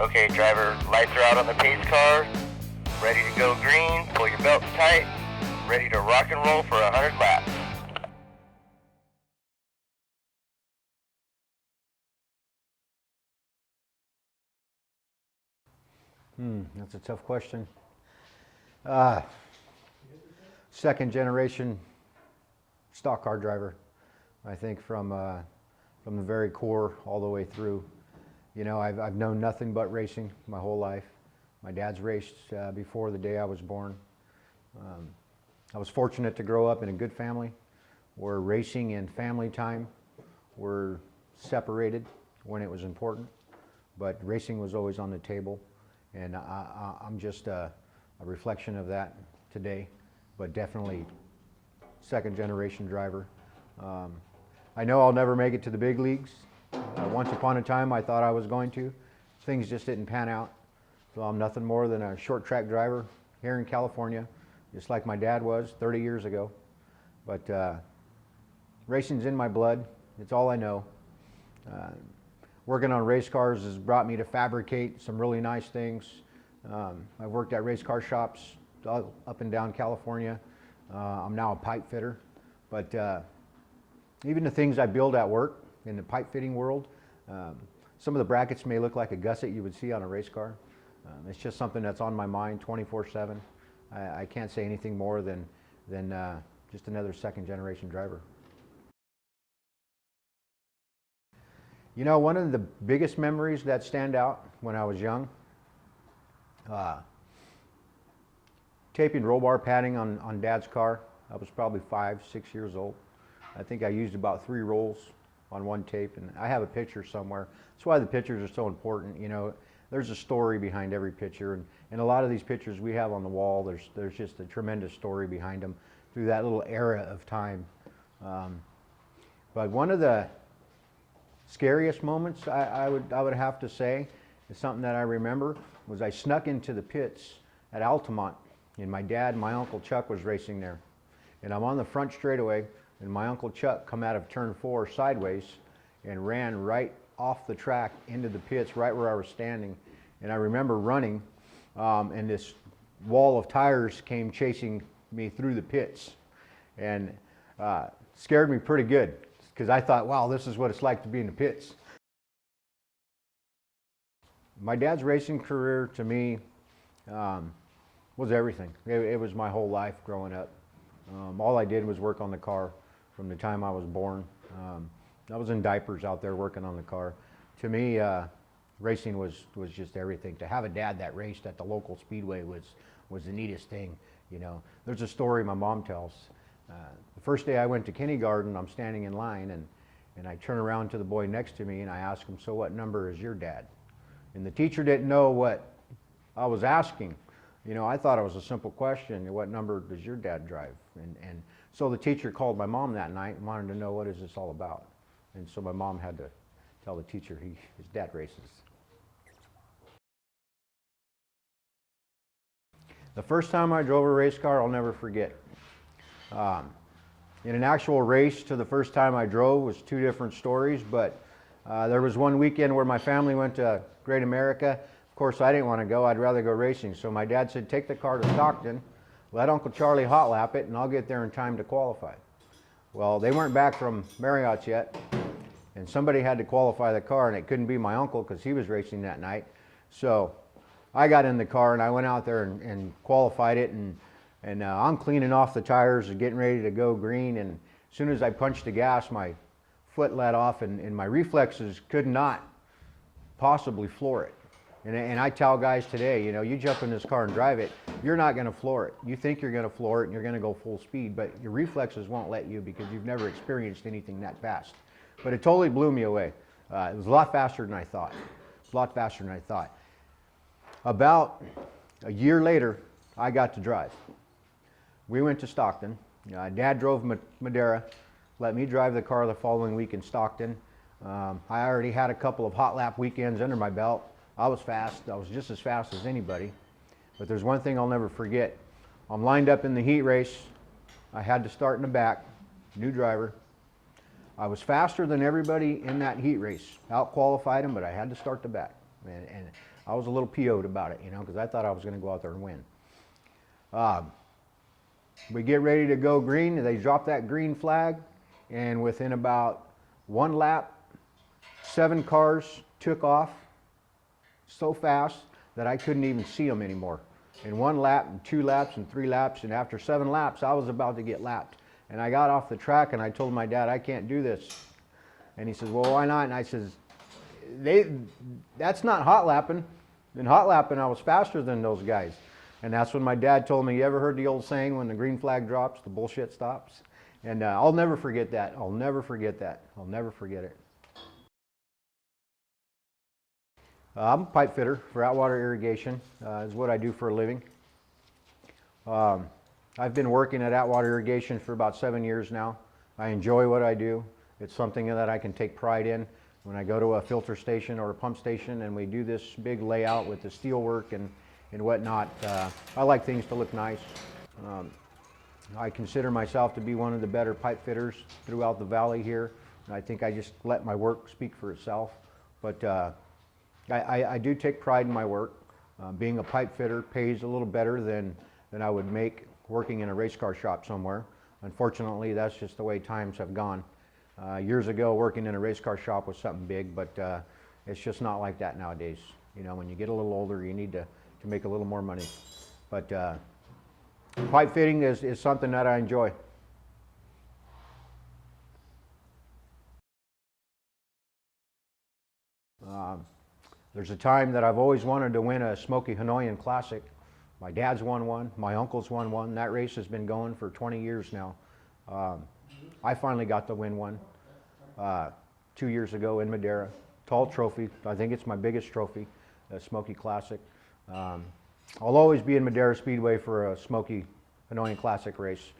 Okay, driver, lights are out on the pace car. Ready to go green, pull your belts tight. Ready to rock and roll for 100 laps. That's a tough question. Second generation stock car driver, I think from the very core all the way through. You know, I've known nothing but racing my whole life. My dad's raced before the day I was born. I was fortunate to grow up in a good family where racing and family time were separated when it was important, but racing was always on the table. And I'm just a reflection of that today, but definitely second generation driver. I know I'll never make it to the big leagues. Once upon a time I thought I was going to. Things just didn't pan out. So I'm nothing more than a short track driver here in California, just like my dad was 30 years ago. But racing's in my blood. It's all I know. Working on race cars has brought me to fabricate some really nice things. I've worked at race car shops up and down California. I'm now a pipe fitter. But even the things I build at work in the pipe fitting world, some of the brackets may look like a gusset you would see on a race car. It's just something that's on my mind 24/7. I can't say anything more than just another second generation driver. You know, one of the biggest memories that stand out when I was young, taping roll bar padding on Dad's car. I was probably 5, 6 years old. I think I used about 3 rolls on one tape, and I have a picture somewhere. That's why the pictures are so important. You know, there's a story behind every picture, and a lot of these pictures we have on the wall, there's just a tremendous story behind them through that little era of time. But one of the scariest moments I would have to say is something that I remember was I snuck into the pits at Altamont, and my dad and my Uncle Chuck was racing there. And I'm on the front straightaway, and my Uncle Chuck come out of turn 4 sideways and ran right off the track into the pits right where I was standing. And I remember running, and this wall of tires came chasing me through the pits, and scared me pretty good, because I thought, wow, this is what it's like to be in the pits. My dad's racing career to me was everything. It was my whole life growing up. All I did was work on the car from the time I was born. I was in diapers out there working on the car. To me, racing was just everything. To have a dad that raced at the local speedway was the neatest thing. You know, there's a story my mom tells. The first day I went to kindergarten, I'm standing in line, and I turn around to the boy next to me and I ask him, "So what number is your dad?" And the teacher didn't know what I was asking. You know, I thought it was a simple question: what number does your dad drive? And so the teacher called my mom that night and wanted to know, what is this all about? And so my mom had to tell the teacher his dad races. The first time I drove a race car, I'll never forget. In an actual race to the first time I drove was 2 different stories, but there was one weekend where my family went to Great America. Of course, I didn't want to go. I'd rather go racing. So my dad said, take the car to Stockton, let Uncle Charlie hot lap it, and I'll get there in time to qualify. Well, they weren't back from Marriott's yet, and somebody had to qualify the car, and it couldn't be my uncle because he was racing that night. So I got in the car and I went out there and qualified it, and I'm cleaning off the tires and getting ready to go green, and as soon as I punched the gas, my foot let off, and my reflexes could not possibly floor it. And I tell guys today, you know, you jump in this car and drive it, you're not going to floor it. You think you're going to floor it and you're going to go full speed, but your reflexes won't let you because you've never experienced anything that fast. But it totally blew me away. It was a lot faster than I thought. A lot faster than I thought. About a year later, I got to drive. We went to Stockton. Dad drove Madera, let me drive the car the following week in Stockton. I already had a couple of hot lap weekends under my belt. I was fast. I was just as fast as anybody. But there's one thing I'll never forget. I'm lined up in the heat race. I had to start in the back, new driver. I was faster than everybody in that heat race. Out-qualified them, but I had to start the back. And I was a little PO'd about it, you know, because I thought I was going to go out there and win. We get ready to go green. They drop that green flag, and within about one lap, 7 cars took off so fast that I couldn't even see them anymore. In 1 lap, and 2 laps, and 3 laps, and after 7 laps, I was about to get lapped. And I got off the track and I told my dad, I can't do this. And he says, well, why not? And I says, that's not hot lapping. In hot lapping, I was faster than those guys. And that's when my dad told me, you ever heard the old saying, when the green flag drops, the bullshit stops? And I'll never forget that. I'll never forget that. I'll never forget it. I'm a pipe fitter for Atwater Irrigation, is what I do for a living. I've been working at Atwater Irrigation for about 7 years now. I enjoy what I do. It's something that I can take pride in. When I go to a filter station or a pump station and we do this big layout with the steel work and whatnot, I like things to look nice. I consider myself to be one of the better pipe fitters throughout the valley here. And I think I just let my work speak for itself. But I do take pride in my work. Being a pipe fitter pays a little better than I would make working in a race car shop somewhere. Unfortunately, that's just the way times have gone. Years ago, working in a race car shop was something big, but it's just not like that nowadays. You know, when you get a little older, you need to make a little more money. But pipe fitting is something that I enjoy. There's a time that I've always wanted to win a Smokey Hanoian Classic. My dad's won one, my uncle's won one. That race has been going for 20 years now. I finally got to win one 2 years ago in Madera. Tall trophy. I think it's my biggest trophy, the Smokey Classic. I'll always be in Madera Speedway for a Smokey Hanoian Classic race.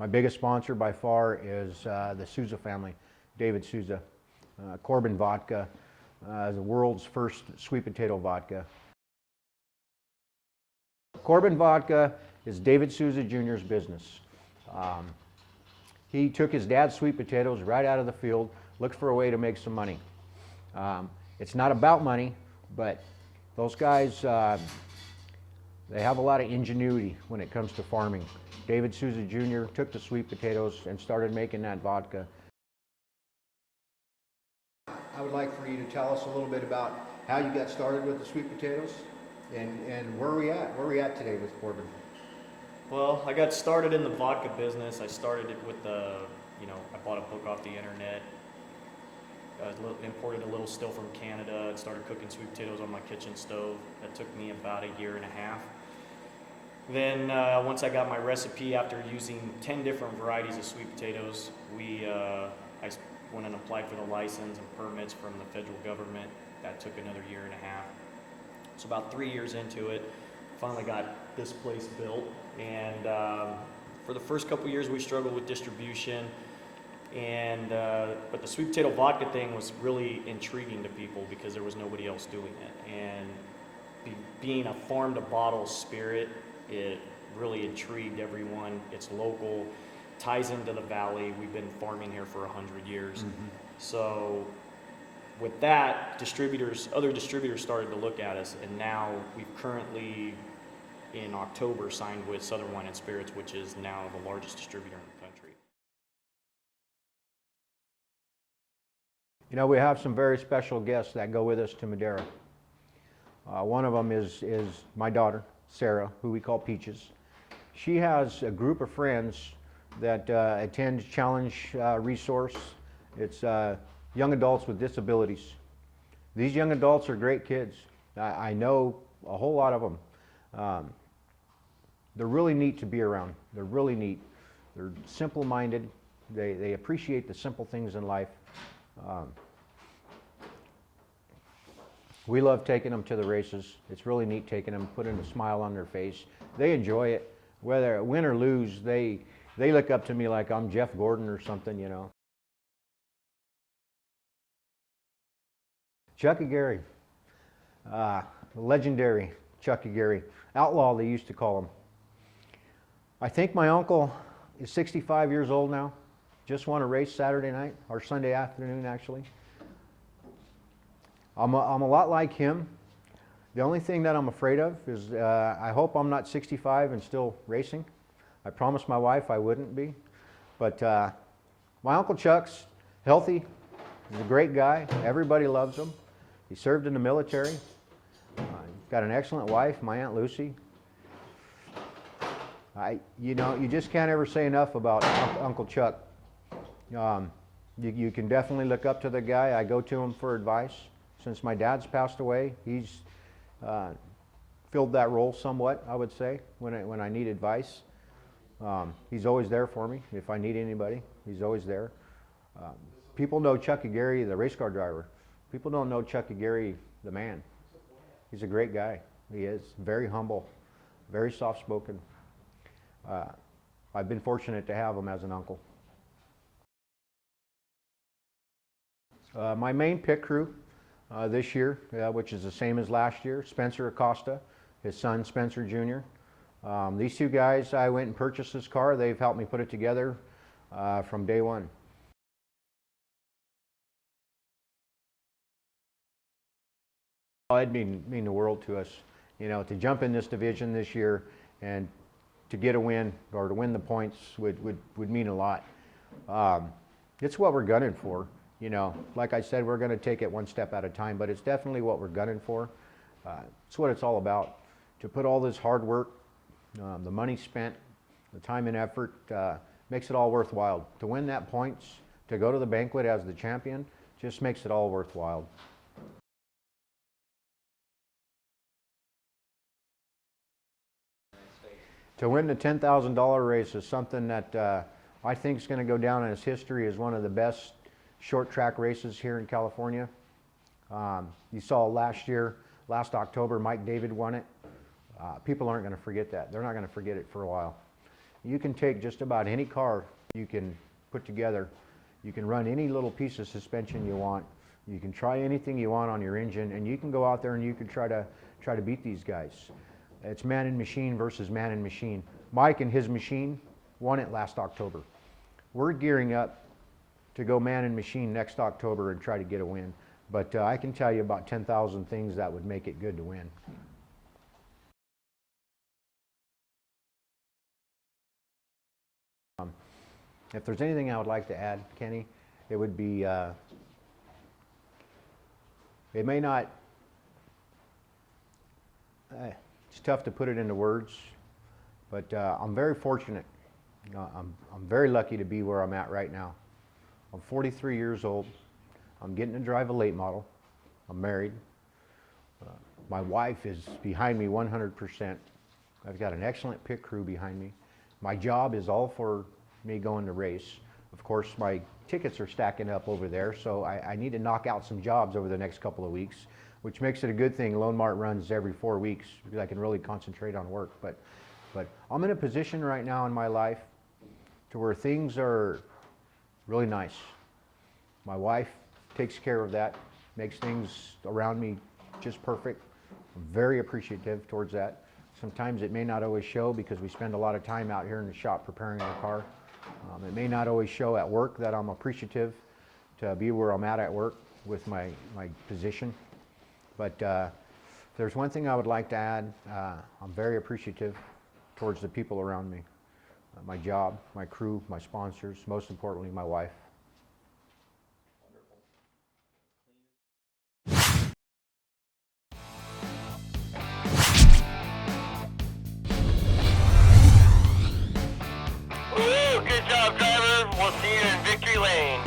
My biggest sponsor by far is the Souza family, David Souza. Corbin Vodka, the world's first sweet potato vodka. Corbin Vodka is David Souza Jr.'s business. He took his dad's sweet potatoes right out of the field, looked for a way to make some money. It's not about money, but those guys, they have a lot of ingenuity when it comes to farming. David Souza Jr. took the sweet potatoes and started making that vodka. I would like for you to tell us a little bit about how you got started with the sweet potatoes and where are we at? Where are we at today with Corbin? Well, I got started in the vodka business. I started it with I bought a book off the internet. Imported a little still from Canada and started cooking sweet potatoes on my kitchen stove. That took me about 1.5 years. Then once I got my recipe, after using 10 different varieties of sweet potatoes, I went and applied for the license and permits from the federal government. That took another 1.5 years. So about 3 years into it, finally got this place built. And for the first couple years, we struggled with distribution. But the sweet potato vodka thing was really intriguing to people because there was nobody else doing it. And being a farm to bottle spirit, it really intrigued everyone. It's local, ties into the valley. We've been farming here for 100 years. Mm-hmm. So with that, other distributors started to look at us, and now we've currently, in October, signed with Southern Wine and Spirits, which is now the largest distributor in the country. You know, we have some very special guests that go with us to Madera. One of them is my daughter, Sarah, who we call Peaches. She has a group of friends that attend Challenge Resource. It's young adults with disabilities. These young adults are great kids. I know a whole lot of them. They're really neat to be around. They're really neat. They're simple-minded. They appreciate the simple things in life. We love taking them to the races. It's really neat taking them, putting a smile on their face. They enjoy it. Whether win or lose, they look up to me like I'm Jeff Gordon or something, you know. Chuck Aguirre, legendary Chuck Aguirre, outlaw they used to call him. I think my uncle is 65 years old now. Just won a race Saturday night, or Sunday afternoon actually. I'm a lot like him. The only thing that I'm afraid of is I hope I'm not 65 and still racing. I promised my wife I wouldn't be. But my Uncle Chuck's healthy. He's a great guy. Everybody loves him. He served in the military. Got an excellent wife, my Aunt Lucy. You just can't ever say enough about Uncle Chuck. You can definitely look up to the guy. I go to him for advice. Since my dad's passed away, he's filled that role somewhat, I would say, when I need advice. He's always there for me. If I need anybody, he's always there. People know Chuck Aguirre, the race car driver. People don't know Chuck Aguirre, the man. He's a great guy. He is very humble, very soft-spoken. I've been fortunate to have him as an uncle. My main pit crew this year, which is the same as last year, Spencer Acosta, his son Spencer Jr. These two guys, I went and purchased this car. They've helped me put it together from day one. It'd mean the world to us, to jump in this division this year and to get a win or to win the points would mean a lot. It's what we're gunning for. Like I said, we're going to take it one step at a time, but it's definitely what we're gunning for. It's what it's all about. To put all this hard work, the money spent, the time and effort, makes it all worthwhile. To win that points, to go to the banquet as the champion, just makes it all worthwhile. To win the $10,000 race is something that I think is going to go down in its history as one of the best short track races here in California. You saw last October, Mike David won it. People aren't going to forget that. They're not going to forget it for a while. You can take just about any car you can put together. You can run any little piece of suspension you want. You can try anything you want on your engine, and you can go out there and you can try to beat these guys. It's man and machine versus man and machine. Mike and his machine won it last October. We're gearing up to go man and machine next October and try to get a win. But I can tell you about 10,000 things that would make it good to win. If there's anything I would like to add, Kenny, it would be, it may not, it's tough to put it into words, but I'm very fortunate. I'm very lucky to be where I'm at right now. I'm 43 years old. I'm getting to drive a late model. I'm married. My wife is behind me 100%. I've got an excellent pit crew behind me. My job is all for me going to race. Of course, my tickets are stacking up over there, so I need to knock out some jobs over the next couple of weeks, which makes it a good thing. Lone Mart runs every 4 weeks because I can really concentrate on work. But I'm in a position right now in my life to where things are really nice. My wife takes care of that, makes things around me just perfect. I'm very appreciative towards that. Sometimes it may not always show because we spend a lot of time out here in the shop preparing the car. It may not always show at work that I'm appreciative to be where I'm at work with my position. But if there's one thing I would like to add, I'm very appreciative towards the people around me. My job, my crew, my sponsors, most importantly, my wife. Woo! Good job, driver. We'll see you in victory lane.